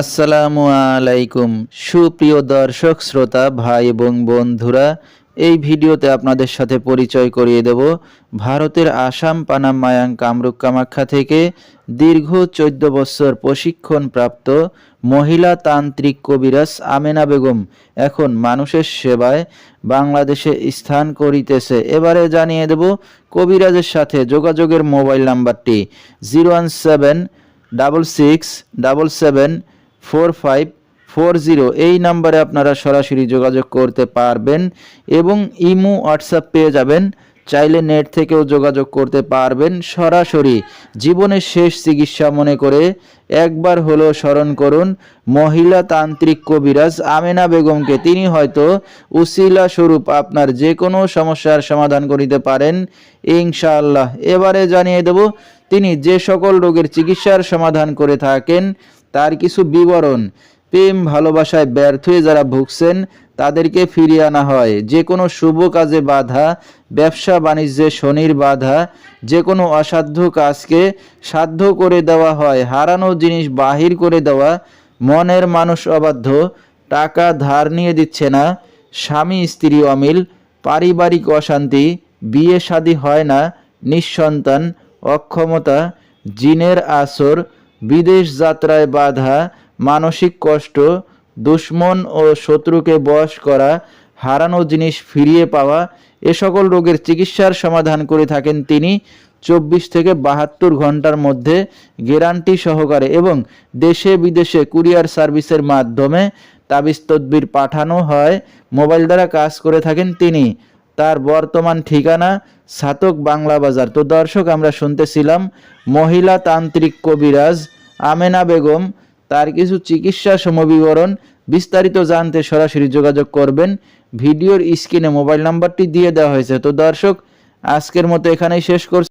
আসসালামু আলাইকুম সুপ্রিয় দর্শক শ্রোতা ভাই এবং বন্ধুরা, এই ভিডিওতে আপনাদের সাথে পরিচয় করিয়ে দেব ভারতের আসাম পানাম মায়াং কামরূপ কামাখ্যা থেকে দীর্ঘ 14 বছর প্রশিক্ষণপ্রাপ্ত মহিলা তান্ত্রিক কবিরাজ আমেনা বেগম এখন মানুষের সেবায় বাংলাদেশে স্থান করিতেছে। এবারে জানিয়ে দেব কবিরাজের সাথে যোগাযোগের মোবাইল নাম্বারটি 01777774540। এই নাম্বারে আপনারা সরাসরি যোগাযোগ করতে পারবেন এবং ইমো হোয়াটসঅ্যাপ পেয়ে যাবেন। চাইলে নেট থেকেও যোগাযোগ করতে পারবেন। সরাসরি জীবনের শেষ চিকিৎসা মনে করে একবার হলো স্মরণ করুন মহিলা তান্ত্রিক কবিরাজ আমেনা বেগমকে। তিনি হয়তো উসিলা স্বরূপ আপনার যে কোনো সমস্যার সমাধান করিতে পারেন ইনশাআল্লাহ। এবারে জানিয়ে দেব তিনি যে সকল রোগের চিকিৎসার সমাধান করে থাকেন তার কিছু বিবরণ। প্রেম ভালোবাসায় ব্যর্থ হয়ে যারা ভুগছেন তাদেরকে ফিরিয়ে আনা হয়, যে কোনো শুভ কাজে বাধা, ব্যবসা বাণিজ্যে শনির বাধা, যে কোনো অসাধ্য কাজকে সাধ্য করে দেওয়া হয়, হারানো জিনিস বাহির করে দেওয়া, মনের মানুষ অবাধ্য, টাকা ধার নিয়ে দিচ্ছে না, স্বামী স্ত্রী অমিল, পারিবারিক অশান্তি, বিয়ে শাদী হয় না, নিঃসন্তান, অক্ষমতা, জিনের আসর, বিদেশ যাত্রায় বাধা, মানসিক কষ্ট, দুশ্মন ও শত্রুকে বশ করা, হারানো জিনিস ফিরিয়ে পাওয়া, এ সকল রোগের চিকিৎসার সমাধান করে থাকেন তিনি 24 থেকে 72 ঘন্টার মধ্যে গ্যারান্টি সহকারে, এবং দেশে বিদেশে কুরিয়ার সার্ভিসের মাধ্যমে তাবিজ তদবির পাঠানো হয়। মোবাইল দ্বারা কাজ করে থাকেন তিনি। তার বর্তমান ঠিকানা ছাতক বাংলা বাজার। তো দর্শক, আমরা শুনতেছিলাম মহিলা তান্ত্রিক কবিরাজ আমেনা বেগম, তার কিছু চিকিৎসা সমবিবরণ। বিস্তারিত জানতে সরাসরি যোগাযোগ করবেন। ভিডিওর স্ক্রিনে মোবাইল নাম্বারটি দিয়ে দেওয়া হয়েছে। তো দর্শক, আজকের মতো এখানেই শেষ করছি।